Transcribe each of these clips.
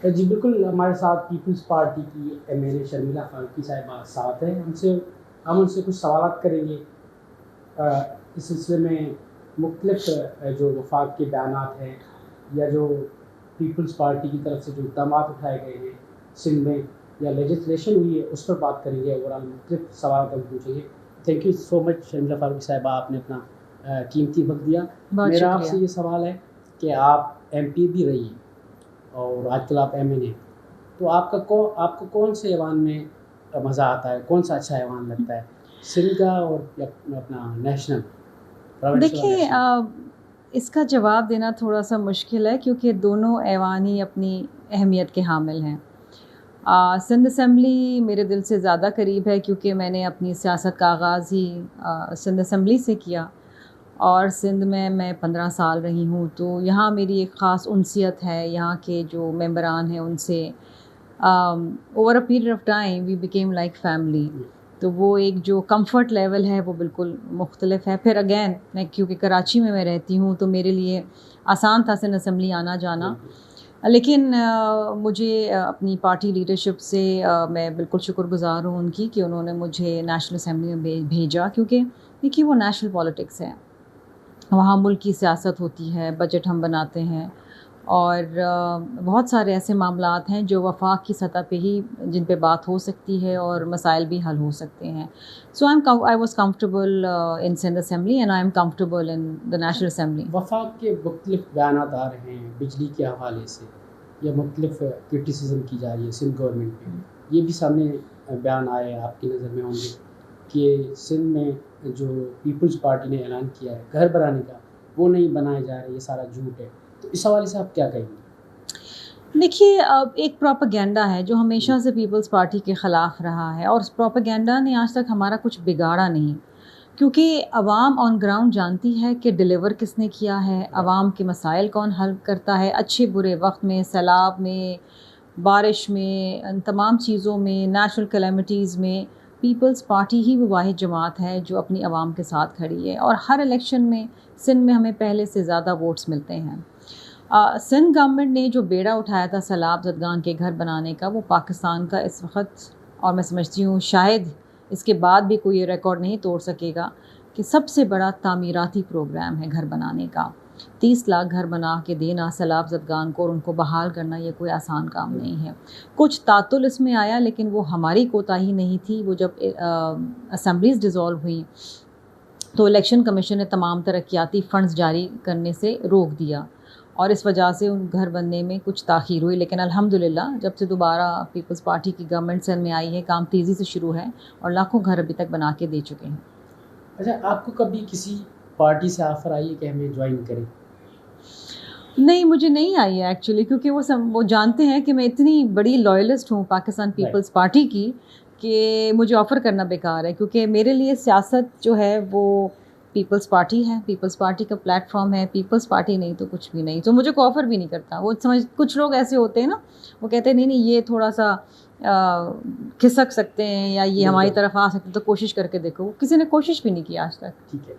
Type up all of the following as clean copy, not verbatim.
جی بالکل، ہمارے ساتھ پیپلز پارٹی کی M L A Sharmila Farooqui صاحبہ ساتھ ہیں. ہم ان سے کچھ سوالات کریں گے اس سلسلے میں. مختلف جو وفاق کے بیانات ہیں یا جو پیپلز پارٹی کی طرف سے جو اقدامات اٹھائے گئے ہیں سندھ میں یا لیجسلیشن ہوئی ہے اس پر بات کریں گے. اور مختلف سوالات ہم پوچھیں گے. تھینک یو سو مچ شرمیلا فاروقی صاحبہ، آپ نے اپنا قیمتی وقت دیا. میرا آپ سے یہ سوال ہے کہ آپ ایم پی بھی رہی ہیں اور آج کل آپ ایم این اے، تو آپ کو کون سے ایوان میں مزہ آتا ہے؟ کون سا اچھا ایوان لگتا ہے، سندھ کا اور یا اپنا نیشنل پروونشل اور دیکھیے نیشنل؟ اس کا جواب دینا تھوڑا سا مشکل ہے کیونکہ دونوں ایوان ہی اپنی اہمیت کے حامل ہیں. سندھ اسمبلی میرے دل سے زیادہ قریب ہے کیونکہ میں نے اپنی سیاست کا آغاز ہی سندھ اسمبلی سے کیا اور سندھ میں 15 سال رہی ہوں، تو یہاں میری ایک خاص انسیت ہے. یہاں کے جو ممبران ہیں ان سے over a period of time we became like family. تو وہ ایک جو کمفرٹ لیول ہے وہ بالکل مختلف ہے. پھر اگین میں کیونکہ کراچی میں رہتی ہوں تو میرے لیے آسان تھا سندھ اسمبلی آنا جانا، لیکن مجھے اپنی پارٹی لیڈرشپ سے میں بالکل شکر گزار ہوں ان کی کہ انہوں نے مجھے نیشنل اسمبلی میں بھیجا، کیونکہ دیکھیے وہ نیشنل پالیٹکس ہے، وہاں ملک کی سیاست ہوتی ہے، بجٹ ہم بناتے ہیں اور بہت سارے ایسے معاملات ہیں جو وفاق کی سطح پہ ہی جن پہ بات ہو سکتی ہے اور مسائل بھی حل ہو سکتے ہیں. So I was comfortable in Sindh Assembly and I am comfortable in the National Assembly. وفاق کے مختلف بیانات آ رہے ہیں بجلی کے حوالے سے یا مختلف کرٹیسزم کی جا رہی ہے سندھ گورنمنٹ پہ. یہ بھی سامنے بیان آئے آپ کی نظر میں ہوں گے کہ سندھ میں جو پیپلز پارٹی نے اعلان کیا ہے گھر بنانے کا وہ نہیں بنائے جا رہے، یہ سارا جھوٹ ہے. تو اس حوالے سے آپ کیا کہیں گے؟ دیکھیے ایک پروپیگنڈا ہے جو ہمیشہ سے پیپلز پارٹی کے خلاف رہا ہے اور اس پروپیگنڈا نے آج تک ہمارا کچھ بگاڑا نہیں، کیونکہ عوام آن گراؤنڈ جانتی ہے کہ ڈیلیور کس نے کیا ہے، عوام کے مسائل کون حل کرتا ہے، اچھے برے وقت میں، سیلاب میں، بارش میں، ان تمام چیزوں میں، نیچرل کلیمٹیز میں پیپلز پارٹی ہی وہ واحد جماعت ہے جو اپنی عوام کے ساتھ کھڑی ہے. اور ہر الیکشن میں سندھ میں ہمیں پہلے سے زیادہ ووٹس ملتے ہیں. سندھ گورنمنٹ نے جو بیڑا اٹھایا تھا سیلاب زدگان کے گھر بنانے کا، وہ پاکستان کا اس وقت، اور میں سمجھتی ہوں شاید اس کے بعد بھی کوئی یہ ریکارڈ نہیں توڑ سکے گا کہ سب سے بڑا تعمیراتی پروگرام ہے گھر بنانے کا. 30 لاکھ گھر بنا کے دینا سیلاب زدگان کو اور ان کو بحال کرنا یہ کوئی آسان کام نہیں ہے. کچھ تعطل اس میں آیا لیکن وہ ہماری کوتاہی نہیں تھی. وہ جب اسمبلیز ڈیزالو ہوئیں تو الیکشن کمیشن نے تمام ترقیاتی فنڈز جاری کرنے سے روک دیا اور اس وجہ سے ان گھر بننے میں کچھ تاخیر ہوئی. لیکن الحمدللہ جب سے دوبارہ پیپلز پارٹی کی گورنمنٹ سندھ میں آئی ہے کام تیزی سے شروع ہے اور لاکھوں گھر ابھی تک بنا کے دے چکے ہیں. اچھا، آپ کو کبھی کسی پارٹی سے آفر آئی ہے کہ ہمیں جوائن کریں؟ نہیں، مجھے نہیں آئی ہے ایکچولی، کیونکہ وہ جانتے ہیں کہ میں اتنی بڑی لائلسٹ ہوں پاکستان پیپلز پارٹی کی کہ مجھے آفر کرنا بیکار ہے، کیونکہ میرے لیے سیاست جو ہے وہ پیپلز پارٹی ہے، پیپلز پارٹی کا پلیٹ فارم ہے. پیپلز پارٹی نہیں تو کچھ بھی نہیں، تو مجھے کوئی آفر بھی نہیں کرتا. وہ کچھ لوگ ایسے ہوتے ہیں نا، وہ کہتے ہیں نہیں یہ تھوڑا سا کھسک سکتے ہیں یا یہ ہماری طرف آ سکتے تو کوشش کر کے دیکھو. کسی نے کوشش بھی نہیں کی آج تک. ٹھیک ہے.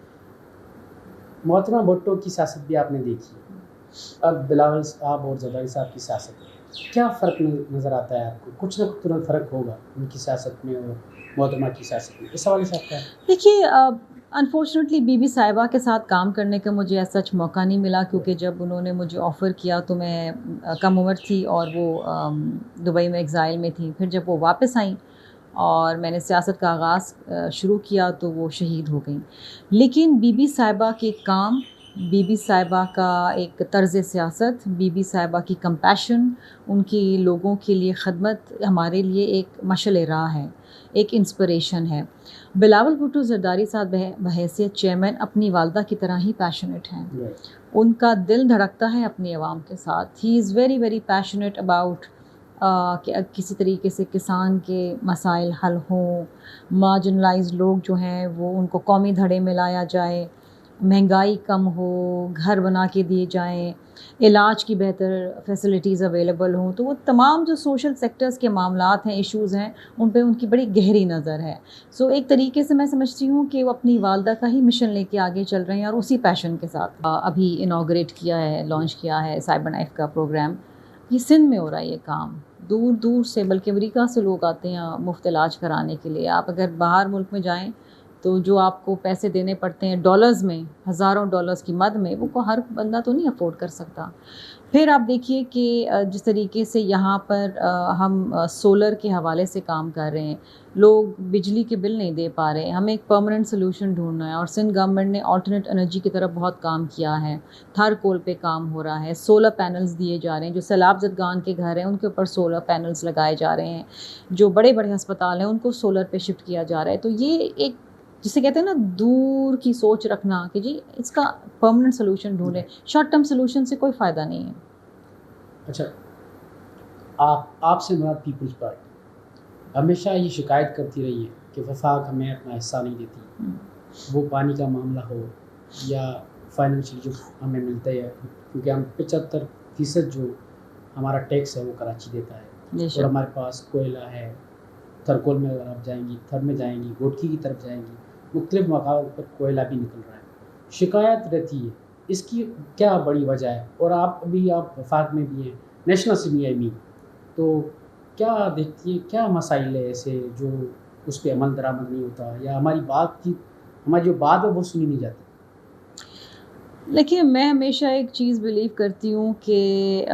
محترمہ بھٹو کی سیاست بھی آپ نے دیکھی ہے، اب بلاول صاحب اور زرداری صاحب کی سیاست میں کیا فرق نظر آتا ہے آپ کو؟ کچھ نہ کچھ فرق ہوگا ان کی سیاست میں اور محترمہ کی سیاست میں. اس حوالے سے آپ کا دیکھیے انفارچونیٹلی بی بی صاحبہ کے ساتھ کام کرنے کا مجھے ایسا سچ موقع نہیں ملا، کیونکہ جب انہوں نے مجھے آفر کیا تو میں کم عمر تھی اور وہ دبئی میں ایگزائل میں تھی. پھر جب وہ واپس آئیں اور میں نے سیاست کا آغاز شروع کیا تو وہ شہید ہو گئیں. لیکن بی بی صاحبہ کے کام، بی بی صاحبہ کا ایک طرز سیاست، بی بی صاحبہ کی کمپیشن، ان کی لوگوں کے لیے خدمت ہمارے لیے ایک مشعل راہ ہے، ایک انسپریشن ہے. بلاول بھٹو زرداری صاحب بحیثیت چیئرمین اپنی والدہ کی طرح ہی پیشنیٹ ہیں. ان کا دل دھڑکتا ہے اپنی عوام کے ساتھ. He is very very passionate about کہ کسی طریقے سے کسان کے مسائل حل ہوں، مارجنلائز لوگ جو ہیں وہ ان کو قومی دھڑے میں لایا جائے، مہنگائی کم ہو، گھر بنا کے دیے جائیں، علاج کی بہتر فیسلٹیز اویلیبل ہوں. تو وہ تمام جو سوشل سیکٹرز کے معاملات ہیں، ایشوز ہیں، ان پہ ان کی بڑی گہری نظر ہے. سو ایک طریقے سے میں سمجھتی ہوں کہ وہ اپنی والدہ کا ہی مشن لے کے آگے چل رہے ہیں اور اسی پیشن کے ساتھ ابھی انوگریٹ کیا ہے، لانچ کیا ہے سائبر نائف کا پروگرام. یہ سندھ میں ہو رہا ہے یہ کام، دور دور سے، بلکہ امریکہ سے لوگ آتے ہیں مفت علاج کرانے کے لیے. آپ اگر باہر ملک میں جائیں تو جو آپ کو پیسے دینے پڑتے ہیں ڈالرز میں، ہزاروں ڈالرز کی مد میں، وہ ہر بندہ تو نہیں افورڈ کر سکتا. پھر آپ دیکھیے کہ جس طریقے سے یہاں پر ہم سولر کے حوالے سے کام کر رہے ہیں، لوگ بجلی کے بل نہیں دے پا رہے ہیں. ہمیں ایک پرماننٹ سلوشن ڈھونڈنا ہے، اور سندھ گورنمنٹ نے آلٹرنیٹ انرجی کی طرف بہت کام کیا ہے. تھر کول پہ کام ہو رہا ہے، سولر پینلز دیے جا رہے ہیں. جو سیلاب زدگان کے گھر ہیں ان کے اوپر سولر پینلز لگائے جا رہے ہیں. جو بڑے بڑے ہسپتال ہیں ان کو سولر پہ شفٹ کیا جا رہا ہے. تو یہ ایک جسے کہتے ہیں نا دور کی سوچ رکھنا کہ جی اس کا پرماننٹ سلوشن ڈھونڈیں. شارٹ ٹرم سلوشن سے کوئی فائدہ نہیں ہے. اچھا، آپ سے مراد پیپلز پارٹی ہمیشہ یہ شکایت کرتی رہی ہے کہ وفاق ہمیں اپنا حصہ نہیں دیتی، وہ پانی کا معاملہ ہو یا فائنینشیل جو ہمیں ملتا ہے، کیونکہ ہم 75% جو ہمارا ٹیکس ہے وہ کراچی دیتا ہے، اور ہمارے پاس کوئلہ ہے. تھرکول میں اگر آپ جائیں گی، تھر میں جائیں گی، گوٹکی کی طرف جائیں گی، مختلف مقامات پر کوئلہ بھی نکل رہا ہے. شکایت رہتی ہے، اس کی کیا بڑی وجہ ہے؟ اور آپ وفاق میں بھی ہیں، نیشنل اسمبلی ایم، تو کیا دیکھتی ہیں کیا مسائل ہے ایسے جو اس پہ عمل درآمد نہیں ہوتا، یا ہماری جو بات ہے وہ سنی نہیں جاتی؟ دیکھیے، میں ہمیشہ ایک چیز بلیو کرتی ہوں کہ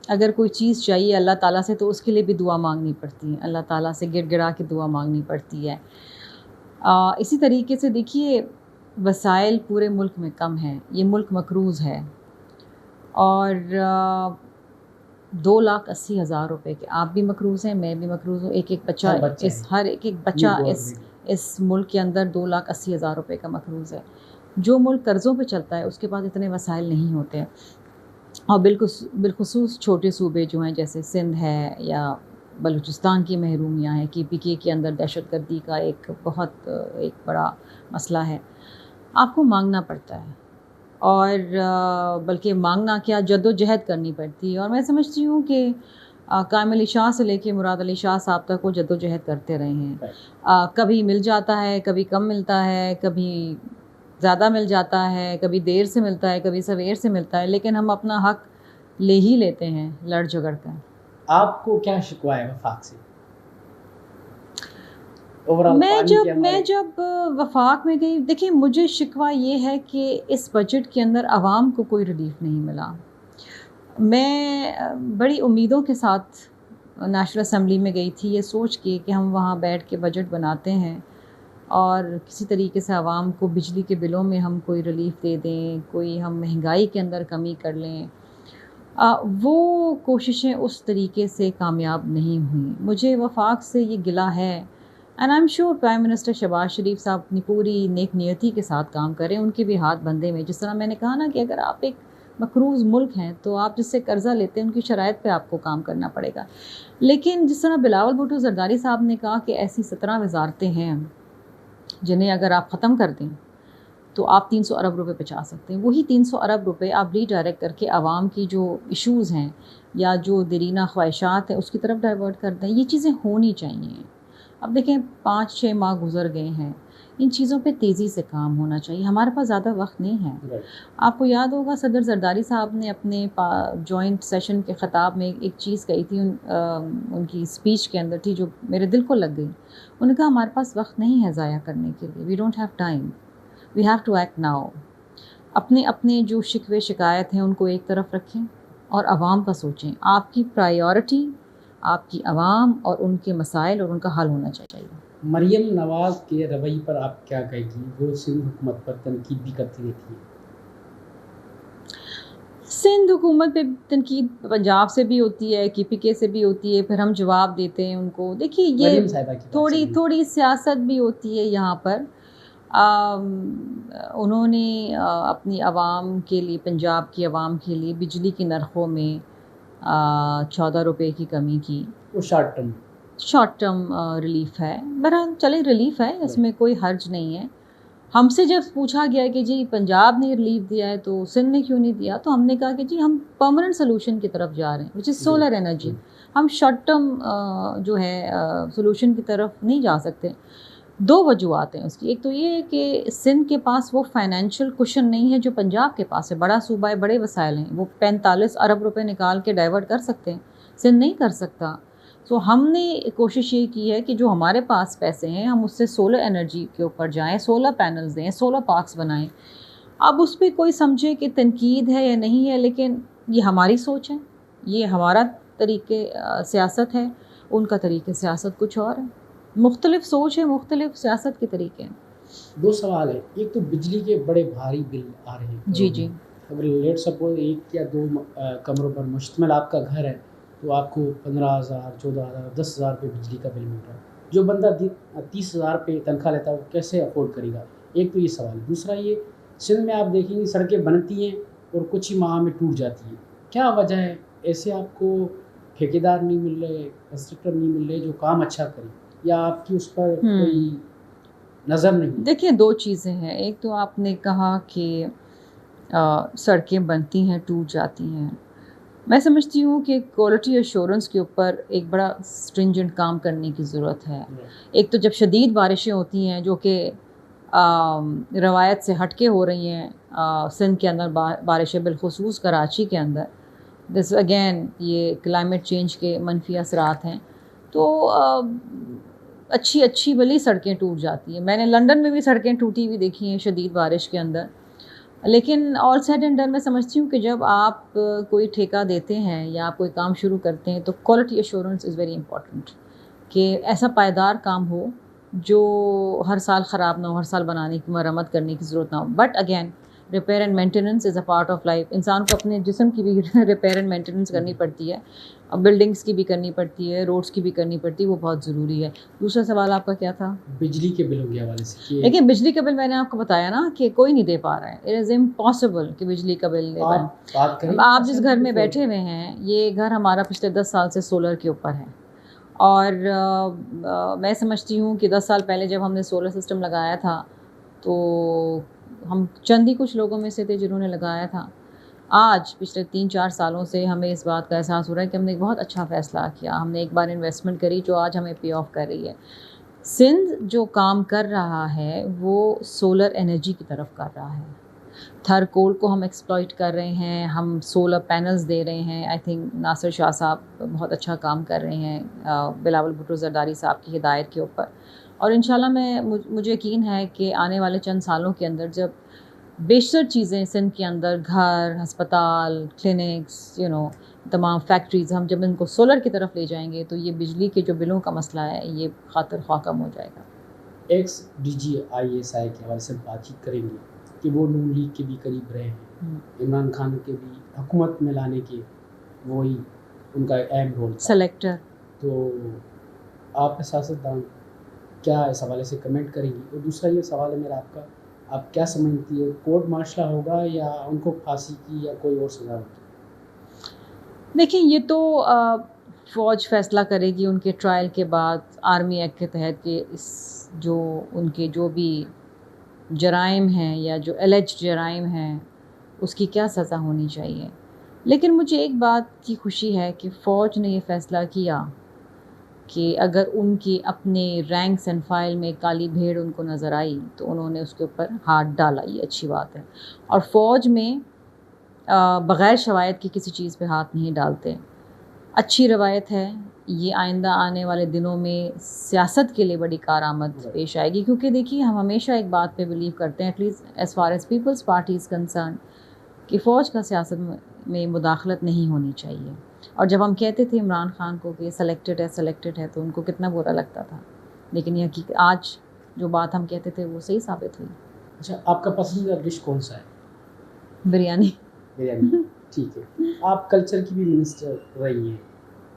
اگر کوئی چیز چاہیے اللہ تعالیٰ سے تو اس کے لیے بھی دعا مانگنی پڑتی ہے، اللہ تعالیٰ سے گڑ گڑا کے دعا مانگنی پڑتی ہے. اسی طریقے سے دیکھیے، وسائل پورے ملک میں کم ہیں، یہ ملک مقروض ہے، اور 2,80,000 روپے کے آپ بھی مقروض ہیں، میں بھی مقروض ہوں. ایک بچہ اس ملک کے اندر 2,80,000 روپے کا مقروض ہے. جو ملک قرضوں پہ چلتا ہے اس کے پاس اتنے وسائل نہیں ہوتے. اور بالخصوص چھوٹے صوبے جو ہیں جیسے سندھ ہے یا بلوچستان کی محرومیاں ہیں، KPK کے اندر دہشت گردی کا ایک بڑا مسئلہ ہے. آپ کو مانگنا پڑتا ہے، اور بلکہ مانگنا کیا، جد و جہد کرنی پڑتی ہے. اور میں سمجھتی ہوں کہ قائم علی شاہ سے لے کے مراد علی شاہ صاحب تک وہ جد و جہد کرتے رہے ہیں. کبھی مل جاتا ہے، کبھی کم ملتا ہے، کبھی زیادہ مل جاتا ہے، کبھی دیر سے ملتا ہے، کبھی سویر سے ملتا ہے، لیکن ہم اپنا حق لے ہی لیتے ہیں لڑ جھگڑ کر. آپ کو کیا شکوہ ہے وفاق سے؟ میں جب وفاق میں گئی، دیکھیں مجھے شکوہ یہ ہے کہ اس بجٹ کے اندر عوام کو کوئی ریلیف نہیں ملا. میں بڑی امیدوں کے ساتھ نیشنل اسمبلی میں گئی تھی، یہ سوچ کے کہ ہم وہاں بیٹھ کے بجٹ بناتے ہیں اور کسی طریقے سے عوام کو بجلی کے بلوں میں ہم کوئی ریلیف دے دیں، کوئی ہم مہنگائی کے اندر کمی کر لیں. وہ کوششیں اس طریقے سے کامیاب نہیں ہوئیں. مجھے وفاق سے یہ گلہ ہے، and I am sure Prime Minister Shehbaz Sharif صاحب اپنی پوری نیک نیتی کے ساتھ کام کریں، ان کے بھی ہاتھ بندھے میں. جس طرح میں نے کہا نا کہ اگر آپ ایک مقروض ملک ہیں تو آپ جس سے قرضہ لیتے ہیں ان کی شرائط پہ آپ کو کام کرنا پڑے گا. لیکن جس طرح بلاول بھٹو زرداری صاحب نے کہا کہ ایسی 17 وزارتیں ہیں جنہیں اگر آپ ختم کر دیں تو آپ 300 ارب روپے بچا سکتے ہیں. وہی 300 ارب روپے آپ ری ڈائریکٹ کر کے عوام کی جو ایشوز ہیں یا جو دیرینہ خواہشات ہیں اس کی طرف ڈائیورٹ کر دیں. یہ چیزیں ہونی چاہیے. اب دیکھیں 5-6 ماہ گزر گئے ہیں، ان چیزوں پہ تیزی سے کام ہونا چاہیے. ہمارے پاس زیادہ وقت نہیں ہے. آپ کو یاد ہوگا صدر زرداری صاحب نے اپنے جوائنٹ سیشن کے خطاب میں ایک چیز کہی تھی، ان کی اسپیچ کے اندر تھی جو میرے دل کو لگ گئی. انہوں نے کہا ہمارے پاس وقت نہیں ہے ضائع کرنے کے لیے، we don't have time, we have to act now. اپنے جو شکوے شکایت ہیں ان کو ایک طرف رکھیں اور عوام کا سوچیں. آپ کی پرائیورٹی آپ کی عوام اور ان کے مسائل اور ان کا حل ہونا چاہیے. مریم نواز کے رویے پر آپ کیا کہے گی؟ وہ سندھ حکومت پر تنقید بھی کرتی رہتی ہے. سندھ حکومت پہ تنقید پنجاب سے بھی ہوتی ہے، KPK سے بھی ہوتی ہے، پھر ہم جواب دیتے ہیں ان کو. دیکھیے یہ تھوڑی سیاست بھی ہوتی ہے یہاں پر. انہوں نے اپنی عوام کے لیے، پنجاب کی عوام کے لیے بجلی کی نرخوں میں 14 روپے کی کمی کی. وہ شارٹ ٹرم ریلیف ہے. بہرحال چلے ریلیف ہے، اس میں کوئی حرج نہیں ہے. ہم سے جب پوچھا گیا کہ جی پنجاب نے ریلیف دیا ہے تو سندھ نے کیوں نہیں دیا، تو ہم نے کہا کہ جی ہم پرماننٹ سولوشن کی طرف جا رہے ہیں وچ از سولر انرجی. ہم شارٹ ٹرم جو ہے سولوشن کی طرف نہیں جا سکتے. دو وجوہات ہیں اس کی. ایک تو یہ ہے کہ سندھ کے پاس وہ فائنینشیل کوشن نہیں ہے جو پنجاب کے پاس ہے. بڑا صوبہ ہے, بڑے وسائل ہیں, وہ 45 ارب روپے نکال کے ڈائیورٹ کر سکتے ہیں, سندھ نہیں کر سکتا. سو ہم نے کوشش یہ کی ہے کہ جو ہمارے پاس پیسے ہیں ہم اس سے سولر انرجی کے اوپر جائیں, سولر پینلز دیں, سولر پارکس بنائیں. اب اس پہ کوئی سمجھے کہ تنقید ہے یا نہیں ہے, لیکن یہ ہماری سوچ ہے, یہ ہمارا طریقے سیاست ہے, ان کا طریقے سیاست کچھ اور ہے. مختلف سوچ ہے, مختلف سیاست کے طریقے ہیں. دو سوال ہیں. ایک تو بجلی کے بڑے بھاری بل آ رہے ہیں. جی جی. اگر لیٹ سپوز 1 یا 2 کمروں پر مشتمل آپ کا گھر ہے تو آپ کو 15,000 14,000 10,000 روپے بجلی کا بل مل رہا ہے. جو بندہ 30,000 روپے تنخواہ لیتا ہے وہ کیسے افورڈ کرے گا؟ ایک تو یہ سوال. دوسرا یہ, سندھ میں آپ دیکھیں گے سڑکیں بنتی ہیں اور کچھ ہی ماہ میں ٹوٹ جاتی ہیں. کیا وجہ ہے؟ ایسے آپ کو ٹھیکیدار نہیں مل رہے, کنسٹرکٹر نہیں مل رہے جو کام اچھا کرے, یا آپ کی اس پر کوئی نظر نہیں؟ دیکھیں, دو چیزیں ہیں. ایک تو آپ نے کہا کہ سڑکیں بنتی ہیں, ٹوٹ جاتی ہیں. میں سمجھتی ہوں کہ کوالٹی ایشورنس کے اوپر ایک بڑا اسٹرنجنٹ کام کرنے کی ضرورت ہے. ایک تو جب شدید بارشیں ہوتی ہیں جو کہ روایت سے ہٹ کے ہو رہی ہیں سندھ کے اندر, بارشیں بالخصوص کراچی کے اندر, دس اگین یہ کلائمیٹ چینج کے منفی اثرات ہیں, تو اچھی بھلی سڑکیں ٹوٹ جاتی ہیں. میں نے لنڈن میں بھی سڑکیں ٹوٹی ہوئی دیکھی ہیں شدید بارش کے اندر. لیکن آل سیڈ اینڈ ڈن میں سمجھتی ہوں کہ جب آپ کوئی ٹھیکہ دیتے ہیں یا آپ کوئی کام شروع کرتے ہیں تو quality assurance is very important, کہ ایسا پائیدار کام ہو جو ہر سال خراب نہ ہو, ہر سال بنانے کی مرمت کرنے کی ضرورت نہ ہو. But again repair and maintenance is a part of life. انسان کو اپنے جسم کی بھی ریپیئر اینڈ مینٹیننس کرنی پڑتی ہے, بلڈنگس کی بھی کرنی پڑتی ہے, روڈس کی بھی کرنی پڑتی ہے, وہ بہت ضروری ہے. دوسرا سوال آپ کا کیا تھا؟ بجلی کے بلوں کے حوالے سے. لیکن بجلی کا بل میں نے آپ کو بتایا نا کہ کوئی نہیں دے پا رہا ہے. اٹ از امپاسبل کہ بجلی کا بل دے پائیں. آپ جس گھر میں بیٹھے ہوئے ہیں, یہ گھر ہمارا پچھلے 10 سال سے سولر کے اوپر ہے, اور میں سمجھتی ہوں کہ 10 سال پہلے جب ہم نے سولر سسٹم لگایا تھا تو ہم چند ہی کچھ لوگوں میں سے تھے جنہوں نے لگایا تھا. آج پچھلے 3-4 سالوں سے ہمیں اس بات کا احساس ہو رہا ہے کہ ہم نے ایک بہت اچھا فیصلہ کیا. ہم نے ایک بار انویسٹمنٹ کری جو آج ہمیں پے آف کر رہی ہے. سندھ جو کام کر رہا ہے وہ سولر انرجی کی طرف کر رہا ہے. تھر کول کو ہم ایکسپلائٹ کر رہے ہیں, ہم سولر پینلز دے رہے ہیں. آئی تھنک ناصر شاہ صاحب بہت اچھا کام کر رہے ہیں بلاول بھٹو زرداری صاحب کی ہدایت کے اوپر. اور انشاءاللہ مجھے یقین ہے کہ آنے والے چند سالوں کے اندر جب بیشتر چیزیں سندھ کے اندر, گھر, ہسپتال, کلینکس, تمام فیکٹریز, ہم جب ان کو سولر کی طرف لے جائیں گے تو یہ بجلی کے جو بلوں کا مسئلہ ہے یہ خاطر خواہ کم ہو جائے گا. Ex D G I S I کے حوالے سے بات چیت کریں گے کہ وہ نون لیگ کے بھی قریب رہے ہیں, عمران خان کے بھی حکومت میں لانے کے وہی ان کا اہم رول تھا, سلیکٹر. تو آپ سیاستدان کیا اس حوالے سے کمنٹ کریں گی؟ اور دوسرا یہ سوال ہے میرا آپ کا, آپ کیا سمجھتی ہے کورٹ مارشلہ ہوگا یا ان کو پھانسی کی یا کوئی اور سزا ہوگی؟ دیکھیں, یہ تو فوج فیصلہ کرے گی ان کے ٹرائل کے بعد آرمی ایکٹ کے تحت کہ جو ان کے جو بھی جرائم ہیں یا جو اللیجڈ جرائم ہیں اس کی کیا سزا ہونی چاہیے. لیکن مجھے ایک بات کی خوشی ہے کہ فوج نے یہ فیصلہ کیا کہ اگر ان کی اپنے رینکس اینڈ فائل میں کالی بھیڑ ان کو نظر آئی تو انہوں نے اس کے اوپر ہاتھ ڈالا. یہ اچھی بات ہے. اور فوج میں بغیر شوائد کی کسی چیز پہ ہاتھ نہیں ڈالتے. اچھی روایت ہے. یہ آئندہ آنے والے دنوں میں سیاست کے لیے بڑی کارآمد پیش آئے گی, کیونکہ دیکھیے ہم ہمیشہ ایک بات پہ بلیو کرتے ہیں, at least as far as Peoples Party is concern, کہ فوج کا سیاست میں مداخلت نہیں ہونی چاہیے. اور جب ہم کہتے تھے عمران خان کو کہ سلیکٹڈ ہے تو ان کو کتنا برا لگتا تھا, لیکن یہ حقیقت آج جو بات ہم کہتے تھے وہ صحیح ثابت ہوئی. اچھا, آپ کا پسندیدہ ڈش کون سا ہے؟ بریانی. ٹھیک ہے. آپ کلچر کی بھی منسٹر رہی ہیں,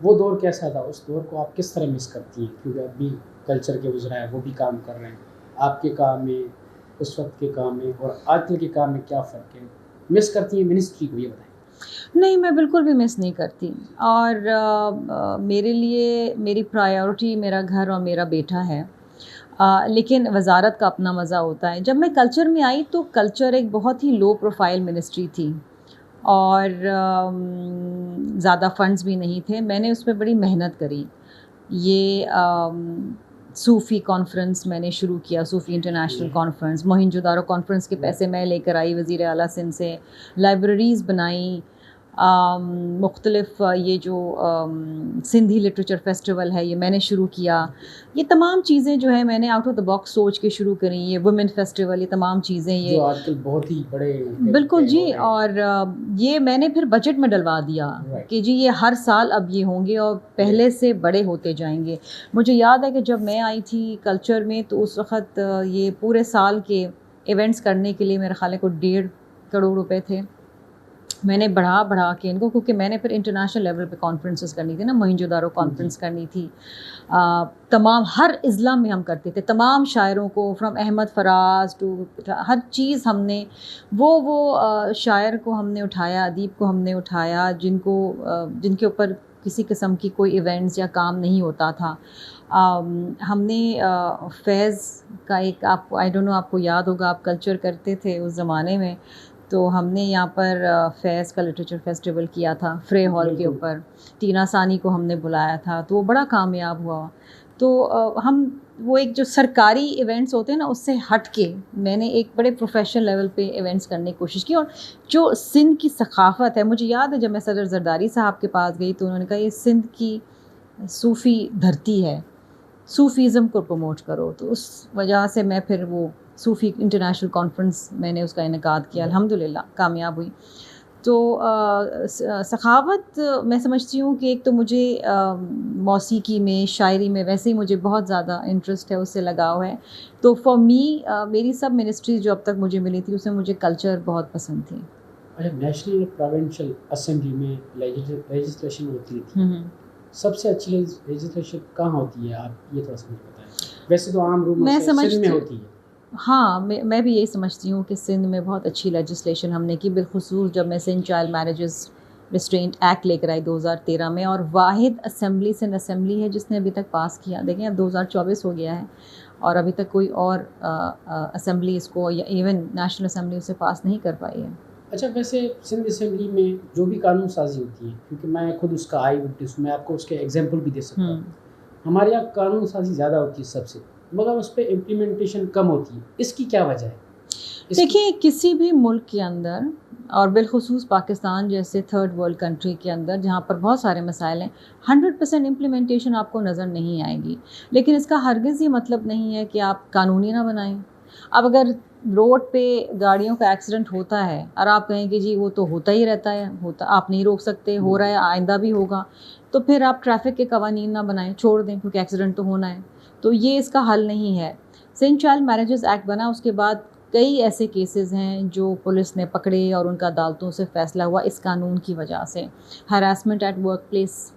وہ دور کیسا تھا؟ اس دور کو آپ کس طرح مس کرتی ہیں؟ کیونکہ اب بھی کلچر کے وزراء ہیں, وہ بھی کام کر رہے ہیں. آپ کے کام میں, اس وقت کے کام میں اور آج کل کے کام میں کیا فرق ہے؟ مس کرتی ہیں منسٹری کو, یہ بتائیں. نہیں, میں بالکل بھی مس نہیں کرتی. اور میرے لیے میری پرائیورٹی میرا گھر اور میرا بیٹا ہے. لیکن وزارت کا اپنا مزہ ہوتا ہے. جب میں کلچر میں آئی تو کلچر ایک بہت ہی لو پروفائل منسٹری تھی اور زیادہ فنڈز بھی نہیں تھے. میں نے اس پہ بڑی محنت کری. یہ صوفی کانفرنس میں نے شروع کیا, صوفی انٹرنیشنل کانفرنس. موہنجو دارو کانفرنس کے پیسے میں لے کر آئی وزیر اعلیٰ سندھ سے. لائبریریز بنائیں, مختلف یہ جو سندھی لٹریچر فیسٹیول ہے یہ میں نے شروع کیا. یہ تمام چیزیں جو ہے میں نے آؤٹ آف دا باکس سوچ کے شروع کریں. یہ وومن فیسٹیول, یہ تمام چیزیں یہ جو آج کل بہت ہی بڑے, بالکل جی. اور یہ میں نے پھر بجٹ میں ڈلوا دیا کہ جی یہ ہر سال اب یہ ہوں گے اور پہلے سے بڑے ہوتے جائیں گے. مجھے یاد ہے کہ جب میں آئی تھی کلچر میں تو اس وقت یہ پورے سال کے ایونٹس کرنے کے لیے میرے خیال ہے کو 1.5 کروڑ روپے تھے. میں نے بڑھا کے ان کو, کیونکہ میں نے پھر انٹرنیشنل لیول پہ کانفرنسز کرنی تھی نا, موہنجو دارو کانفرنس کرنی تھی. تمام ہر اضلاع میں ہم کرتے تھے, تمام شاعروں کو فرام احمد فراز ٹو ہر چیز ہم نے وہ شاعر کو ہم نے اٹھایا, ادیب کو ہم نے اٹھایا جن کے اوپر کسی قسم کی کوئی ایونٹس یا کام نہیں ہوتا تھا. ہم نے فیض کا ایک, آپ آئی ڈونٹ نو آپ کو یاد ہوگا, آپ کلچر کرتے تھے اس زمانے میں, تو ہم نے یہاں پر فیض کا لٹریچر فیسٹیول کیا تھا فرے ہال کے اوپر. ٹینا ثانی کو ہم نے بلایا تھا تو وہ بڑا کامیاب ہوا. تو ہم وہ ایک جو سرکاری ایونٹس ہوتے ہیں نا اس سے ہٹ کے میں نے ایک بڑے پروفیشنل لیول پہ ایونٹس کرنے کی کوشش کی. اور جو سندھ کی ثقافت ہے, مجھے یاد ہے جب میں صدر زرداری صاحب کے پاس گئی تو انہوں نے کہا یہ سندھ کی صوفی دھرتی ہے, صوفیزم کو پروموٹ کرو. تو اس وجہ سے میں پھر وہ صوفی انٹرنیشنل کانفرنس میں نے اس کا انعقاد کیا, الحمدللہ کامیاب ہوئی. تو سخاوت میں سمجھتی ہوں کہ ایک تو مجھے موسیقی میں, شاعری میں ویسے ہی مجھے بہت زیادہ انٹرسٹ ہے, اس سے لگاؤ ہے. تو فار می میری سب منسٹریز جو اب تک مجھے ملی تھی اس میں مجھے کلچر بہت پسند تھی. اچھا, نیشنل پروونشل اسمبلی میں لیجسلیشن ہوتی تھی, سب سے اچھی لیجسلیشن کہاں ہوتی ہے, آپ یہ تھوڑا سا مجھے بتائیں. ویسے تو عام روم میں سندھ میں ہوتی ہے. ہاں, میں بھی یہی سمجھتی ہوں کہ سندھ میں بہت اچھی لیجسلیشن ہم نے کی, بالخصوص جب میں Sindh child marriages restraint act لے کر آئی 2013 میں. اور واحد اسمبلی سندھ اسمبلی ہے جس نے ابھی تک پاس کیا. دیکھیں اب 2024 ہو گیا ہے اور ابھی تک کوئی اور اسمبلی اس کو یا ایون نیشنل اسمبلی اسے پاس نہیں کر پائی ہے. اچھا, ویسے سندھ اسمبلی میں جو بھی قانون سازی ہوتی ہے, کیونکہ میں خود اس کا آئی وٹنس ہوں, میں آپ کو اس کے ایگزامپل بھی دے سکتا ہوں. ہمارے یہاں قانون سازی زیادہ ہوتی ہے سب سے, مگر اس پہ امپلیمنٹیشن کم ہوتی ہے. اس کی کیا وجہ ہے؟ دیکھیے کسی بھی ملک کے اندر اور بالخصوص پاکستان جیسے تھرڈ ورلڈ کنٹری کے اندر جہاں پر بہت سارے مسائل ہیں, 100% امپلیمنٹیشن آپ کو نظر نہیں آئے گی. لیکن اس کا ہرگز یہ مطلب نہیں ہے کہ آپ قانونی نہ بنائیں. اب اگر روڈ پہ گاڑیوں کا ایکسیڈنٹ ہوتا ہے اور آپ کہیں کہ جی وہ تو ہوتا ہی رہتا ہے, آپ نہیں روک سکتے, ہو رہا ہے آئندہ بھی ہوگا, تو پھر آپ ٹریفک کے قوانین نہ بنائیں, چھوڑ دیں, کیونکہ ایکسیڈنٹ تو ہونا ہے. تو یہ اس کا حل نہیں ہے. سندھ چائلڈ میریجز ایکٹ بنا, اس کے بعد کئی ایسے کیسز ہیں جو پولیس نے پکڑے اور ان کا عدالتوں سے فیصلہ ہوا اس قانون کی وجہ سے. Harassment at work place,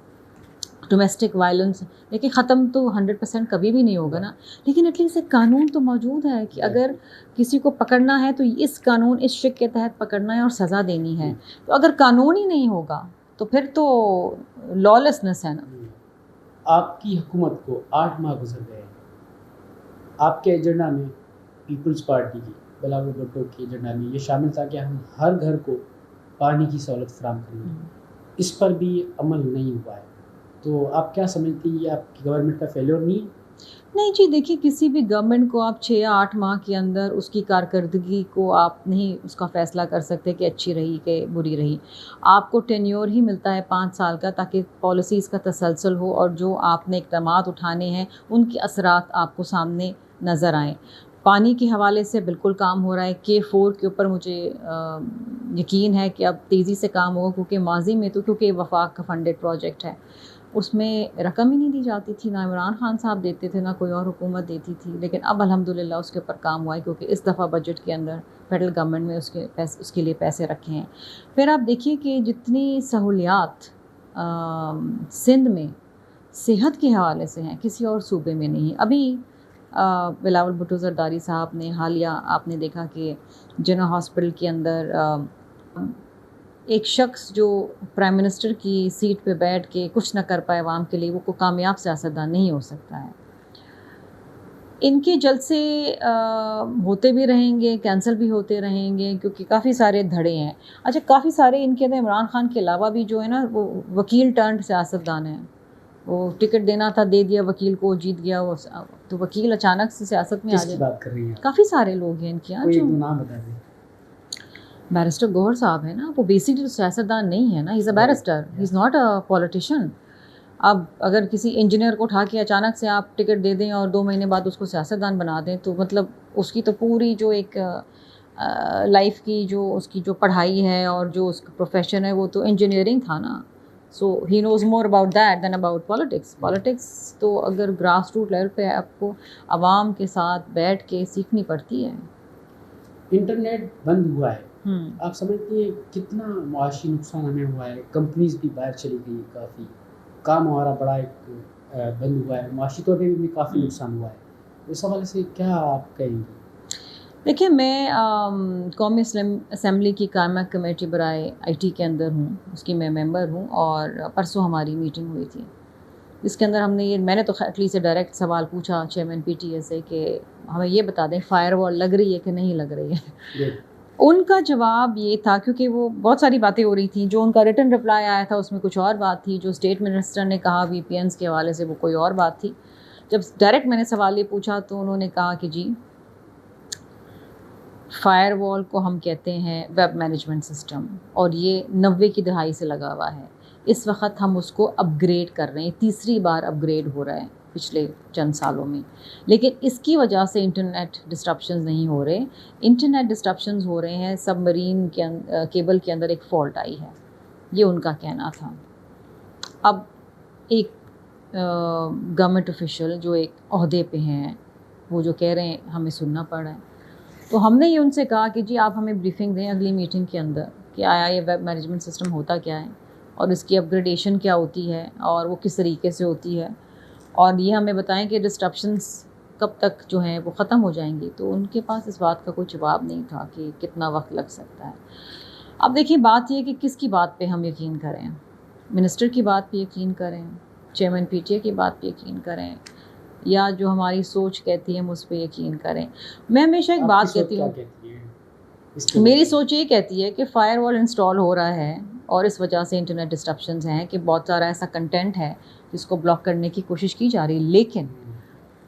domestic violence, لیکن ختم تو 100% کبھی بھی نہیں ہوگا نا, لیکن ایٹ لیسٹ ایک قانون تو موجود ہے کہ اگر کسی کو پکڑنا ہے تو اس قانون اس شک کے تحت پکڑنا ہے اور سزا دینی ہے. تو اگر قانون ہی نہیں ہوگا تو پھر تو لالیسنس ہے نا. آپ کی حکومت کو 8 ماہ گزر گئے, آپ کے ایجنڈا میں پیپلز پارٹی کی بلاول بھٹو کے ایجنڈا میں یہ شامل تھا کہ ہم ہر گھر کو پانی کی سہولت فراہم کریں گے. اس پر بھی عمل نہیں ہوا ہے. تو آپ کیا سمجھتی ہیں, یہ آپ کی گورنمنٹ کا فیلور نہیں؟ نہیں جی, دیکھیے کسی بھی گورنمنٹ کو آپ 6 یا 8 ماہ کے اندر اس کی کارکردگی کو آپ نہیں اس کا فیصلہ کر سکتے کہ اچھی رہی کہ بری رہی. آپ کو ٹینیور ہی ملتا ہے 5 سال کا, تاکہ پالیسیز کا تسلسل ہو اور جو آپ نے اقدامات اٹھانے ہیں ان کے اثرات آپ کو سامنے نظر آئیں. پانی کے حوالے سے بالکل کام ہو رہا ہے. K4 کے اوپر مجھے یقین ہے کہ اب تیزی سے کام ہوگا, کیونکہ ماضی میں تو کیونکہ وفاق کا فنڈڈ پروجیکٹ ہے, اس میں رقم ہی نہیں دی جاتی تھی, نہ عمران خان صاحب دیتے تھے نہ کوئی اور حکومت دیتی تھی. لیکن اب الحمدللہ اس کے اوپر کام ہوا ہے, کیونکہ اس دفعہ بجٹ کے اندر فیڈرل گورنمنٹ میں اس کے لیے پیسے رکھے ہیں. پھر آپ دیکھیے کہ جتنی سہولیات سندھ میں صحت کے حوالے سے ہیں کسی اور صوبے میں نہیں. ابھی بلاول بھٹو زرداری صاحب نے حالیہ آپ نے دیکھا کہ جنرل ہاسپٹل کے اندر ایک شخص جو پرائم منسٹر کی سیٹ پہ بیٹھ کے کچھ نہ کر پائے عوام کے لیے, وہ کوئی کامیاب سیاستدان نہیں ہو سکتا ہے. ان کے جلسے ہوتے بھی رہیں گے, کینسل بھی ہوتے رہیں گے, کیونکہ کافی سارے دھڑے ہیں. اچھا, کافی سارے ان کے اندر عمران خان کے علاوہ بھی جو ہے نا وہ وکیل ٹرنڈ سیاستدان ہیں, وہ ٹکٹ دینا تھا دے دیا وکیل کو, جیت گیا وہ, تو وکیل اچانک سے سیاست میں آ کس کی جائے. بات کر رہی ہیں؟ کافی سارے لوگ ہیں ان کے کوئی یہاں. ایک جو دو نام بتا دیں. بیرسٹر گوہر صاحب ہے نا, وہ بیسکلی تو سیاستدان نہیں ہے نا, he is a barrister, he is not a politician. اب اگر کسی انجینئر کو اٹھا کے اچانک سے آپ ٹکٹ دے دیں اور 2 مہینے بعد اس کو سیاستدان بنا دیں, تو مطلب اس کی تو پوری جو ایک لائف کی جو اس کی جو پڑھائی ہے اور جو اس کا پروفیشن ہے وہ تو انجینئرنگ تھا نا. So he knows more about that than about politics. Politics تو اگر گراس روٹ لیول پہ آپ کو عوام کے ساتھ بیٹھ کے سیکھنی پڑتی ہے. انٹرنیٹ بند ہوا ہے, آپ سمجھتی ہیں کتنا معاشی نقصان ہمیں ہوا ہے؟ کمپنیز بھی باہر چلی گئی, کافی کام ہمارا بڑا ایک بند ہوا ہے, معاشی طور پہ بھی کافی نقصان ہوا ہے. اس حوالے سے کیا آپ کہیں گے؟ دیکھیے, میں قومی اسمبلی کی قائمہ کمیٹی برائے آئی ٹی کے اندر ہوں, اس کی میں ممبر ہوں, اور پرسوں ہماری میٹنگ ہوئی تھی جس کے اندر میں نے تو ایٹ لیسٹ ڈائریکٹ سوال پوچھا چیئرمین پی ٹی اے سے کہ ہمیں یہ بتا دیں فائر وال لگ رہی ہے کہ نہیں لگ رہی ہے. ان کا جواب یہ تھا, کیونکہ وہ بہت ساری باتیں ہو رہی تھیں, جو ان کا ریٹن رپلائی آیا تھا اس میں کچھ اور بات تھی, جو اسٹیٹ منسٹر نے کہا وی پی اینس کے حوالے سے وہ کوئی اور بات تھی. جب ڈائریکٹ میں نے سوال یہ پوچھا تو انہوں نے کہا کہ جی فائر وال کو ہم کہتے ہیں ویب مینجمنٹ سسٹم, اور یہ 90 کی دہائی سے لگا ہوا ہے. اس وقت ہم اس کو اپ گریڈ کر رہے ہیں, تیسری بار اپ گریڈ ہو رہا ہے پچھلے چند سالوں میں, لیکن اس کی وجہ سے انٹرنیٹ ڈسٹرپشنز نہیں ہو رہے. انٹرنیٹ ڈسٹرپشنز ہو رہے ہیں سب مرین کیبل کے اندر ایک فالٹ آئی ہے, یہ ان کا کہنا تھا. اب ایک گورنمنٹ آفیشل جو ایک عہدے پہ ہیں وہ جو کہہ رہے ہیں ہمیں سننا پڑ رہا ہے. تو ہم نے یہ ان سے کہا کہ جی آپ ہمیں بریفنگ دیں اگلی میٹنگ کے اندر کہ آیا یہ ویب مینجمنٹ سسٹم ہوتا کیا ہے, اور اس کی اپ گریڈیشن کیا ہوتی ہے, اور وہ کس طریقے سے ہوتی ہے, اور یہ ہمیں بتائیں کہ ڈسٹرپشنس کب تک جو ہیں وہ ختم ہو جائیں گی. تو ان کے پاس اس بات کا کوئی جواب نہیں تھا کہ کتنا وقت لگ سکتا ہے. اب دیکھیے بات یہ ہے کہ کس کی بات پہ ہم یقین کریں, منسٹر کی بات پہ یقین کریں, چیئرمین پی ٹی اے کی بات پہ یقین کریں, یا جو ہماری سوچ کہتی ہے ہم اس پہ یقین کریں. میں ہمیشہ ایک بات کہتی ہوں, میری سوچ یہ کہتی ہے کہ فائر وال انسٹال ہو رہا ہے اور اس وجہ سے انٹرنیٹ ڈسٹرپشنز ہیں کہ بہت سارا ایسا کنٹینٹ ہے جس کو بلاک کرنے کی کوشش کی جا رہی ہے, لیکن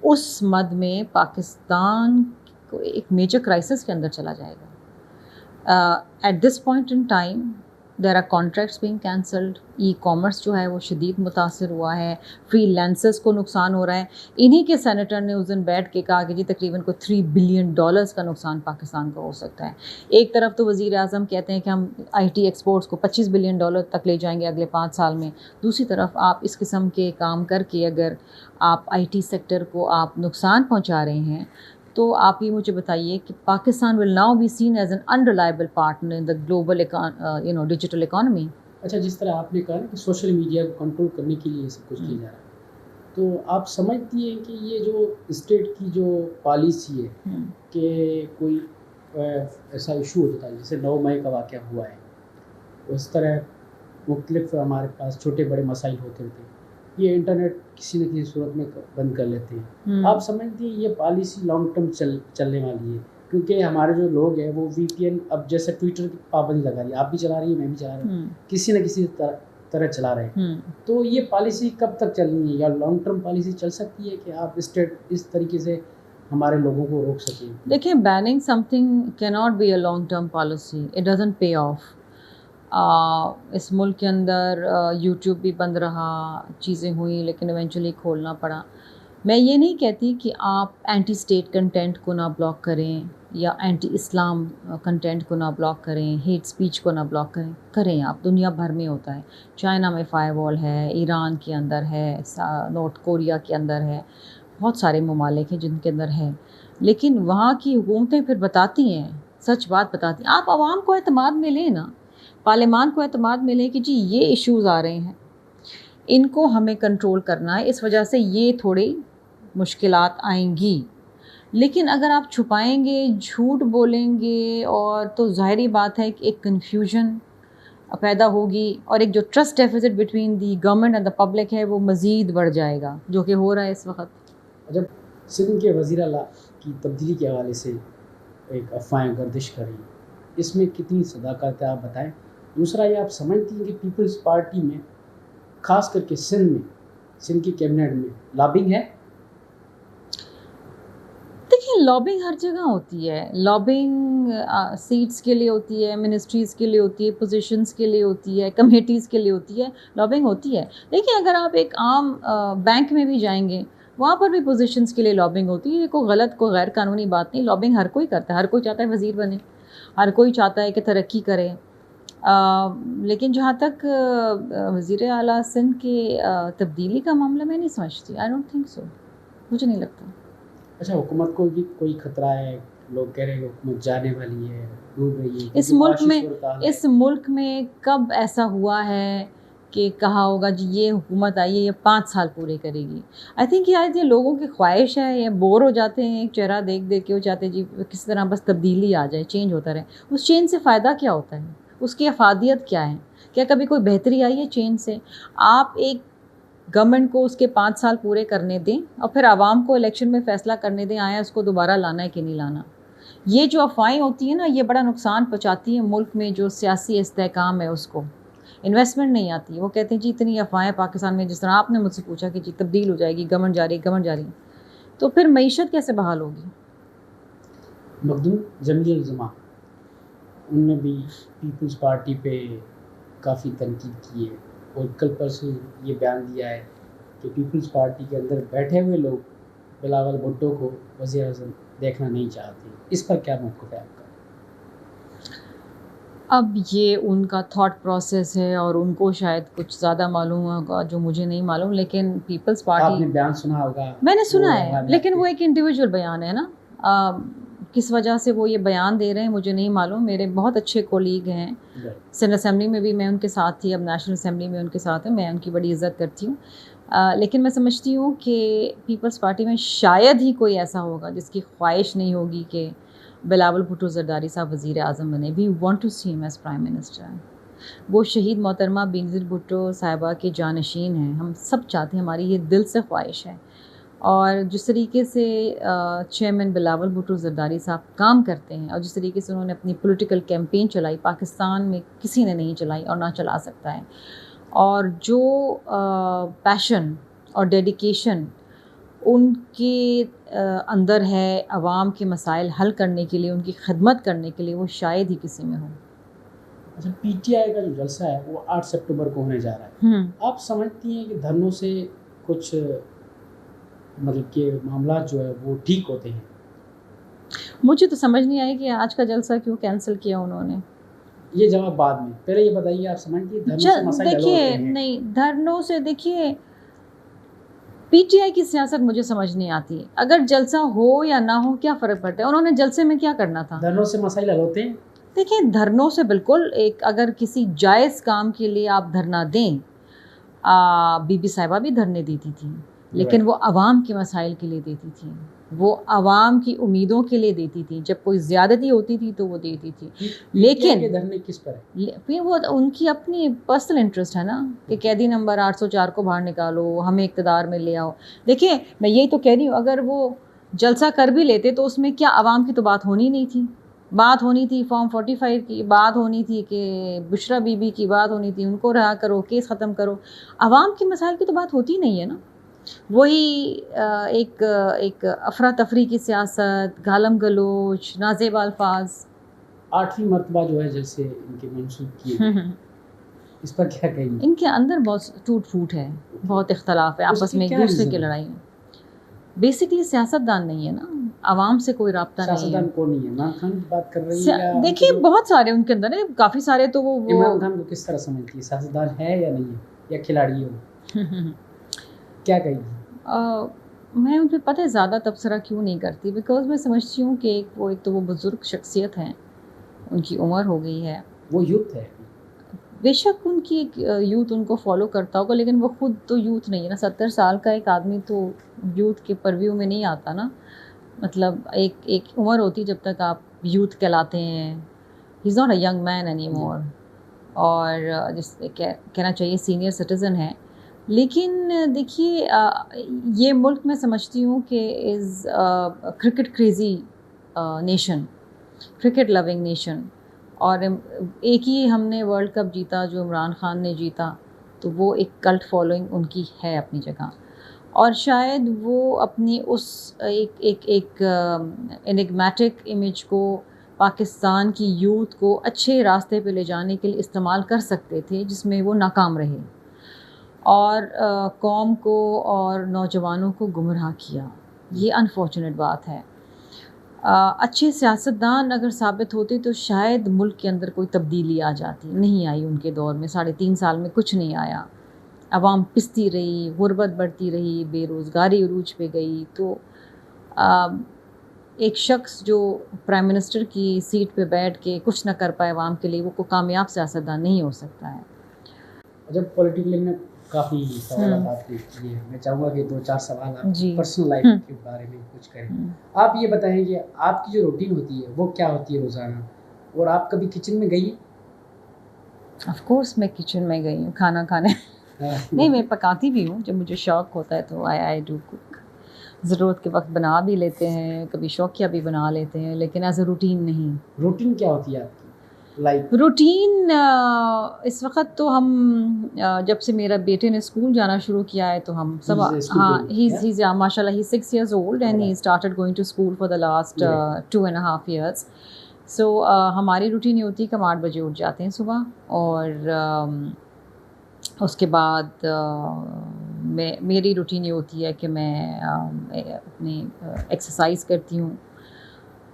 اس مد میں پاکستان کو ایک میجر کرائسس کے اندر چلا جائے گا. At this point in time there are contracts being cancelled, e commerce جو ہے وہ شدید متاثر ہوا ہے, فری لینسرز کو نقصان ہو رہا ہے. انہی کے سینیٹر نے اس دن بیٹھ کے کہا کہ جی تقریباً کوئی $3 بلین کا نقصان پاکستان کا ہو سکتا ہے. ایک طرف تو وزیر اعظم کہتے ہیں کہ ہم آئی ٹی ایکسپورٹس کو $25 بلین تک لے جائیں گے اگلے 5 سال میں. دوسری طرف آپ اس قسم کے کام کر کے اگر آپ آئی ٹی سیکٹر کو آپ نقصان پہنچا رہے ہیں, تو آپ یہ مجھے بتائیے کہ Pakistan will now be seen as an unreliable partner in the global digital economy. اچھا, جس طرح آپ نے کہا کہ سوشل میڈیا کو کنٹرول کرنے کے لیے سب کچھ کیا جا رہا ہے, تو آپ سمجھتی ہیں کہ یہ جو اسٹیٹ کی جو پالیسی ہے کہ کوئی ایسا ایشو ہو جاتا ہے جیسے 9 مئی کا واقعہ ہوا ہے, اس طرح مختلف ہمارے پاس چھوٹے بڑے مسائل ہوتے تھے, یہ انٹرنیٹ کسی نہ کسی صورت میں بند کر لیتے ہیں. آپ سمجھتی ہیں یہ پالیسی لانگ ٹرم چلنے والی ہے؟ کیونکہ ہمارے جو لوگ ہیں وہ وی پی این اب جیسے ٹویٹر کی پابندی لگا رہی ہے, آپ بھی چلا رہی ہیں, میں بھی چلا رہا ہوں, کسی نہ کسی طرح چلا رہے ہیں. تو یہ پالیسی کب تک چلنی ہے, یا لانگ ٹرم پالیسی چل سکتی ہے کہ آپ اسٹیٹ اس طریقے سے ہمارے لوگوں کو روک سکیں؟ دیکھیں, بیننگ سم تھنگ کی not be a long term policy, it doesn't pay off. اس ملک کے اندر یوٹیوب بھی بند رہا, چیزیں ہوئیں, لیکن ایونچولی کھولنا پڑا. میں یہ نہیں کہتی کہ آپ اینٹی اسٹیٹ کنٹینٹ کو نہ بلاک کریں یا اینٹی اسلام کنٹینٹ کو نہ بلاک کریں, ہیٹ اسپیچ کو نہ بلاک کریں آپ. دنیا بھر میں ہوتا ہے, چائنا میں فائر وال ہے, ایران کے اندر ہے, نارتھ کوریا کے اندر ہے, بہت سارے ممالک ہیں جن کے اندر ہے, لیکن وہاں کی حکومتیں پھر بتاتی ہیں, سچ بات بتاتی ہیں. آپ عوام کو اعتماد میں لیں نا, پارلیمان کو اعتماد میں لیں کہ جی یہ ایشوز آ رہے ہیں, ان کو ہمیں کنٹرول کرنا ہے, اس وجہ سے یہ تھوڑی مشکلات آئیں گی. لیکن اگر آپ چھپائیں گے, جھوٹ بولیں گے, اور تو ظاہری بات ہے کہ ایک کنفیوژن پیدا ہوگی, اور ایک جو trust deficits between the government and the public ہے وہ مزید بڑھ جائے گا, جو کہ ہو رہا ہے اس وقت. جب سندھ کے وزیر اعلیٰ کی تبدیلی کے حوالے سے ایک افواہیں گردش کر رہی ہیں, اس میں کتنی صداقت ہے آپ بتائیں. دوسرا یہ آپ سمجھتی ہیں کہ پیپلز پارٹی میں خاص کر کے سندھ میں سندھ کی کیبنٹ میں لابنگ ہے؟ دیکھیں لابنگ ہر جگہ ہوتی ہے، لابنگ سیٹس کے لیے ہوتی ہے، منسٹریز کے لیے ہوتی ہے، پوزیشنز کے لیے ہوتی ہے، کمیٹیز کے لیے ہوتی ہے، لابنگ ہوتی ہے. دیکھیں اگر آپ ایک عام بینک میں بھی جائیں گے وہاں پر بھی پوزیشنز کے لیے لابنگ ہوتی ہے. یہ کوئی غلط کوئی غیر قانونی بات نہیں، لابنگ ہر کوئی کرتا ہے، ہر کوئی چاہتا ہے وزیر بنے، ہر کوئی چاہتا ہے کہ ترقی کرے. لیکن جہاں تک وزیر اعلیٰ سندھ کے تبدیلی کا معاملہ میں نہیں سمجھتی، آئی ڈونٹ تھنک سو، مجھے نہیں لگتا. اچھا حکومت کو بھی کوئی خطرہ ہے؟ لوگ کہہ رہے ہیں کہ حکومت جانے والی ہے، ڈوب رہی ہے. اس ملک میں کب ایسا ہوا ہے کہ کہا ہوگا جی یہ حکومت آئی ہے یہ 5 سال پورے کرے گی؟ آئی تھنک یہ لوگوں کی خواہش ہے، یہ بور ہو جاتے ہیں ایک چہرہ دیکھ دیکھ کے، وہ چاہتے ہیں جی کس طرح بس تبدیلی آ جائے، چینج ہوتا رہے. اس چینج سے فائدہ کیا ہوتا ہے؟ اس کی افادیت کیا ہے؟ کیا کبھی کوئی بہتری آئی ہے چینج سے؟ آپ ایک گورنمنٹ کو اس کے 5 سال پورے کرنے دیں اور پھر عوام کو الیکشن میں فیصلہ کرنے دیں آیا اس کو دوبارہ لانا ہے کہ نہیں لانا. یہ جو افواہیں ہوتی ہیں نا یہ بڑا نقصان پہنچاتی ہیں ملک میں جو سیاسی استحکام ہے، اس کو انویسٹمنٹ نہیں آتی. وہ کہتے ہیں جی اتنی افواہیں پاکستان میں، جس طرح آپ نے مجھ سے پوچھا کہ جی تبدیل ہو جائے گی، گورنمنٹ جا رہی ہے، تو پھر معیشت کیسے بحال ہوگی؟ مخدوم جمیل الزما ان نے بھی پیپلز پارٹی پہ کافی تنقید کی ہے اور کل پرسوں یہ بیان دیا ہے کہ پیپلز پارٹی کے اندر بیٹھے ہوئے لوگ بلاول بھٹو کو وزیر اعظم دیکھنا نہیں چاہتے. اس پر کیا موقف ہے آپ کا؟ اب یہ ان کا تھاٹ پروسیس ہے اور ان کو شاید کچھ زیادہ معلوم ہوگا جو مجھے نہیں معلوم. لیکن پیپلز پارٹی آپ نے بیان سنا ہوگا. میں نے سنا ہے لیکن وہ ایک انڈیویجول بیان ہے نا، کس وجہ سے وہ یہ بیان دے رہے ہیں مجھے نہیں معلوم. میرے بہت اچھے کولیگ ہیں سندھ اسمبلی میں بھی، میں ان کے ساتھ تھی، اب نیشنل اسمبلی میں ان کے ساتھ ہیں، میں ان کی بڑی عزت کرتی ہوں. لیکن میں سمجھتی ہوں کہ پیپلز پارٹی میں شاید ہی کوئی ایسا ہوگا جس کی خواہش نہیں ہوگی کہ بلاول بھٹو زرداری صاحب وزیر اعظم بنے. وی وانٹ ٹو سی ہم ایز پرائم منسٹر. وہ شہید محترمہ بینظیر بھٹو صاحبہ کے جانشین ہیں، ہم سب چاہتے ہیں، ہماری یہ دل سے خواہش ہے. اور جس طریقے سے چیئرمین بلاول بھٹو زرداری صاحب کام کرتے ہیں اور جس طریقے سے انہوں نے اپنی پولیٹیکل کیمپین چلائی، پاکستان میں کسی نے نہیں چلائی اور نہ چلا سکتا ہے. اور جو پیشن اور ڈیڈیکیشن ان کے اندر ہے عوام کے مسائل حل کرنے کے لیے، ان کی خدمت کرنے کے لیے، وہ شاید ہی کسی میں ہو. اچھا پی ٹی آئی کا جو جلسہ ہے وہ 8 سپٹمبر کو ہونے جا رہا ہے. آپ سمجھتی ہیں کہ دھرنوں سے کچھ مطلب کہ معاملات جو ہے وہ ٹھیک ہوتے ہیں؟ مجھے تو سمجھ نہیں آئی کہ آج کا جلسہ کیوں کینسل کیا انہوں نے. یہ جواب بعد میں، پہلے یہ بتائیے آپ سمجھتی ہیں دھرنوں سے مسائل حل ہوتے ہیں؟ نہیں، دھرنوں سے دیکھیے پی ٹی آئی کی سیاست مجھے سمجھ نہیں آتی. اگر جلسہ ہو یا نہ ہو کیا فرق پڑتا ہے؟ انہوں نے جلسے میں کیا کرنا تھا؟ دھرنوں سے مسائل حل ہوتے ہیں. دیکھیں دھرنوں سے بالکل، ایک اگر کسی جائز کام کے لیے آپ دھرنا دیں، بی بی صاحبہ بھی دھرنے دیتی تھی لیکن وہ عوام کے مسائل کے لیے دیتی تھی، وہ عوام کی امیدوں کے لیے دیتی تھی. جب کوئی زیادتی ہوتی تھی تو وہ دیتی تھی. لیکن دھرنے کس پر ہے؟ وہ ان کی اپنی پرسنل انٹرسٹ ہے نا کہ قیدی نمبر 804 کو باہر نکالو، ہمیں اقتدار میں لے آؤ. دیکھیں میں یہی تو کہہ رہی ہوں، اگر وہ جلسہ کر بھی لیتے تو اس میں کیا عوام کی تو بات ہونی نہیں تھی. بات ہونی تھی فارم 45 کی، بات ہونی تھی کہ بشرا بی بی کی بات ہونی تھی، ان کو رہا کرو، کیس ختم کرو. عوام کے مسائل کی تو بات ہوتی نہیں ہے نا. وہی ایک افراتفری کی سیاست، گالم گلوچ، نازیب الفاظ. 8ویں مرتبہ جو ہے جیسے ان کے منسوخ کیے، اس پر کیا کہیں گے؟ ان کے اندر بہت ٹوٹ پھوٹ ہے، بہت اختلاف ہے آپس میں، ایک دوسرے کی لڑائی ہے. بیسکلی سیاست دان نہیں ہے نا، عوام سے کوئی رابطہ نہیں ہے. سیاست دان کون نہیں ہے؟ عمران خان کی بات کر رہی ہے؟ دیکھیے بہت سارے ان کے اندر ہیں، کافی سارے. تو وہ عمران خان کو کس طرح سمجھتی ہے؟ سیاست دان ہے یا نہیں ہے، یا کھلاڑی ہو؟ کیا کہیں گی؟ میں ان پہ پتہ ہے زیادہ تبصرہ کیوں نہیں کرتی، بیکاز میں سمجھتی ہوں کہ ایک تو وہ بزرگ شخصیت ہیں، ان کی عمر ہو گئی ہے، وہ یوتھ ہے. بے شک ان کی ایک یوتھ ان کو فالو کرتا ہوگا لیکن وہ خود تو یوتھ نہیں ہے نا. 70 سال کا ایک آدمی تو یوتھ کے پرویو میں نہیں آتا نا. مطلب ایک عمر ہوتی جب تک آپ یوتھ کہلاتے ہیں. He is not a young man anymore, اور جس کہنا چاہیے سینئر سٹیزن ہے. لیکن دیکھیے یہ ملک میں سمجھتی ہوں کہ از کرکٹ کریزی نیشن، کرکٹ لونگ نیشن. اور ایک ہی ہم نے ورلڈ کپ جیتا جو عمران خان نے جیتا، تو وہ ایک کلٹ فالوئنگ ان کی ہے اپنی جگہ، اور شاید وہ اپنی اس ایک انگمیٹک امیج کو پاکستان کی یوتھ کو اچھے راستے پہ لے جانے کے لیے استعمال کر سکتے تھے، جس میں وہ ناکام رہے اور قوم کو اور نوجوانوں کو گمراہ کیا. یہ انفارچونیٹ بات ہے. اچھے سیاستدان اگر ثابت ہوتے تو شاید ملک کے اندر کوئی تبدیلی آ جاتی. نہیں آئی ان کے دور میں، 3.5 سال میں کچھ نہیں آیا. عوام پستی رہی، غربت بڑھتی رہی، بے روزگاری عروج پہ گئی. تو ایک شخص جو پرائم منسٹر کی سیٹ پہ بیٹھ کے کچھ نہ کر پائے عوام کے لیے، وہ کوئی کامیاب سیاستدان نہیں ہو سکتا ہے. جب پولیٹیکل میں کافی سوالات آپ نے کیے، میں چاہوں گا کہ 2-4 سوال آپ جی. پرسنل لائف کے بارے میں کچھ کریں. آپ یہ بتائیں کہ آپ کی جو روٹین ہوتی ہے وہ کیا ہوتی ہے روزانہ، اور آپ کبھی کچن میں گئی؟ آف کورس میں کچن میں گئی ہوں کھانا کھانے. نہیں، میں پکاتی بھی ہوں جب مجھے شوق ہوتا ہے تو آئی ڈو کوک. ضرورت کے وقت بنا بھی لیتے ہیں، کبھی شوقیہ بھی بنا لیتے ہیں، لیکن ایز اے روٹین نہیں. روٹین کیا ہوتی ہے آپ کی لائف؟ روٹین اس وقت تو ہم جب سے میرا بیٹے نے اسکول جانا شروع کیا ہے تو ہم سب ہیز ماشاء اللہ ہی 6 years old and he started going to school for the last 2.5 years. سو ہماری روٹین یہ ہوتی ہے کہ ہم 8 بجے اٹھ جاتے ہیں صبح، اور اس کے بعد میری روٹین یہ ہوتی ہے کہ میں اپنی ایکسرسائز کرتی ہوں،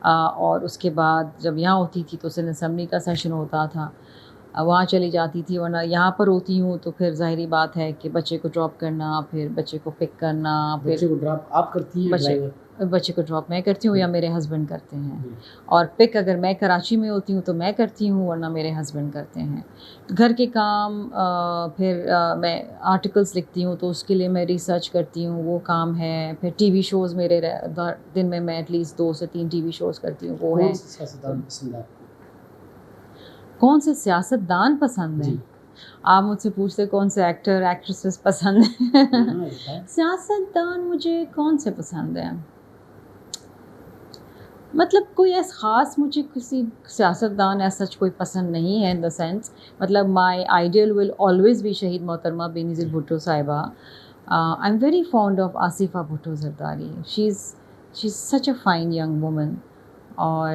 اور اس کے بعد جب یہاں ہوتی تھی تو سندھ اسمبلی کا سیشن ہوتا تھا، وہاں چلی جاتی تھی. ورنہ یہاں پر ہوتی ہوں تو پھر ظاہری بات ہے کہ بچے کو ڈراپ کرنا، پھر بچے کو پک کرنا، پھر بچے کو ڈراپ آپ کرتی ہیں؟ بچے کو ڈراپ میں کرتی ہوں یا میرے ہسبینڈ کرتے ہیں، اور پک اگر میں کراچی میں ہوتی ہوں تو میں کرتی ہوں، ورنہ میرے ہسبینڈ کرتے ہیں. گھر کے کام، پھر میں آرٹیکلس لکھتی ہوں تو اس کے لیے میں ریسرچ کرتی ہوں، وہ کام ہے. پھر ٹی وی شوز میرے دن میں ایٹ لیسٹ 2 سے 3 ٹی وی شوز کرتی ہوں. وہ ہیں کون سے سیاستدان پسند ہیں؟ آپ مجھ سے پوچھتے کون سے ایکٹر ایکٹریسز پسند ہیں. سیاستدان مجھے کون سے پسند ہیں، مطلب کوئی ایسا خاص مجھے کسی سیاستدان ایسا کوئی پسند نہیں ہے. ان دا سینس مطلب my ideal will always be شہید محترمہ بینظیر بھٹو صاحبہ. I am very fond of Aseefa Bhutto Zardari. She is such a fine young woman. اور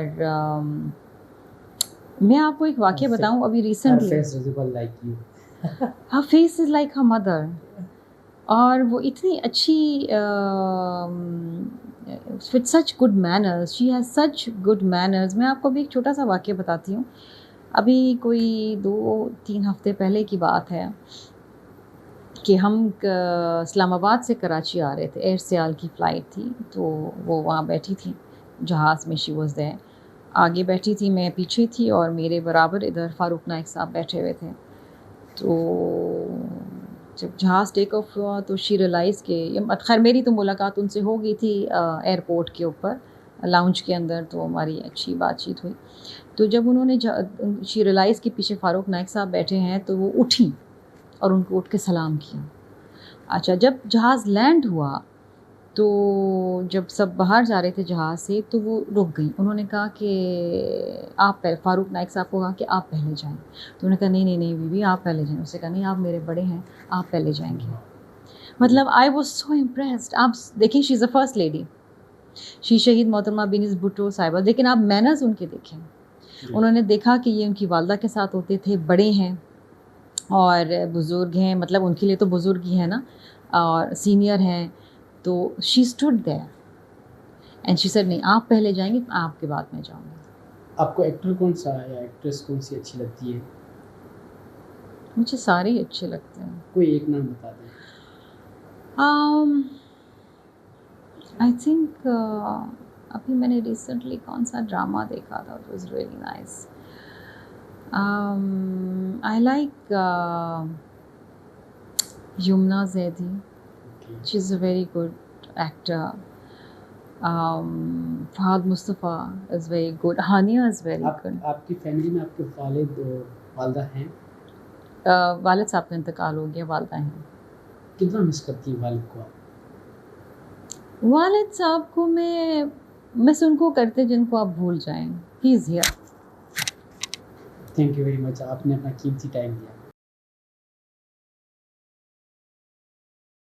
میں آپ کو ایک واقعہ بتاؤں، ابھی recently her face is like her mother, اور وہ اتنی اچھی with such good manners, she has such good manners. میں آپ کو بھی ایک چھوٹا سا واقعہ بتاتی ہوں. ابھی کوئی 2-3 ہفتے پہلے کی بات ہے کہ ہم اسلام آباد سے کراچی آ رہے تھے. ایئر سیال کی فلائٹ تھی، تو وہ وہاں بیٹھی تھی جہاز میں. شی واز دیر، آگے بیٹھی تھی، میں پیچھے تھی، اور میرے برابر ادھر فاروق نائک صاحب بیٹھے ہوئے تھے. تو جب جہاز ٹیک آف ہوا تو شی ریلائز کہ خیر میری تو ملاقات ان سے ہو گئی تھی ایئرپورٹ کے اوپر لاؤنج کے اندر، تو ہماری اچھی بات چیت ہوئی. تو جب انہوں نے شی ریلائز کہ پیچھے فاروق نائک صاحب بیٹھے ہیں، تو وہ اٹھی اور ان کو اٹھ کے سلام کیا. اچھا، جب جہاز لینڈ ہوا تو جب سب باہر جا رہے تھے جہاز سے تو وہ رک گئیں. انہوں نے کہا کہ آپ پہلے، فاروق نائک صاحب کو کہا کہ آپ پہلے جائیں. تو انہوں نے کہا نہیں بیوی آپ پہلے جائیں. اس نے کہا نہیں آپ میرے بڑے ہیں، آپ پہلے جائیں گے. مطلب آئی واز سو امپریسڈ. آپ دیکھیں شی از اے فرسٹ لیڈی، شی شہید محترمہ بینظیر بھٹو صاحبہ، لیکن آپ مینرز ان کے دیکھیں. انہوں نے دیکھا کہ یہ ان کی والدہ کے ساتھ ہوتے تھے، بڑے ہیں اور بزرگ ہیں، مطلب ان کے لیے تو بزرگ ہی ہے نا، اور سینئر ہیں. تو she stood there and she said نہیں آپ پہلے جائیں گے، آپ کے بعد میں جاؤں گی. آپ کو ایکٹر کون سا یا ایکٹریس کون سی اچھی لگتی ہے؟ مجھے سارے ہی اچھے لگتے ہیں. کوئی ایک نام بتا دیں. آئی تھنک ابھی میں نے ریسنٹلی کون سا ڈرامہ دیکھا تھا، it was really nice. I like Yumna Zaidi. She is a very good actor. Fahad Mustafa is very good. Hania is very good. آپ کی فیملی میں آپ کے والد والدہ ہیں؟ والد صاحب کا انتقال ہو گیا، والدہ ہیں. کتنا مس کرتی ہیں والد کو آپ؟ والد صاحب کو میں مس ان کو کرتے جن کو آپ بھول جائیں. He is here. Thank you very much, آپ نے اپنا قیمتی ٹائم دیا.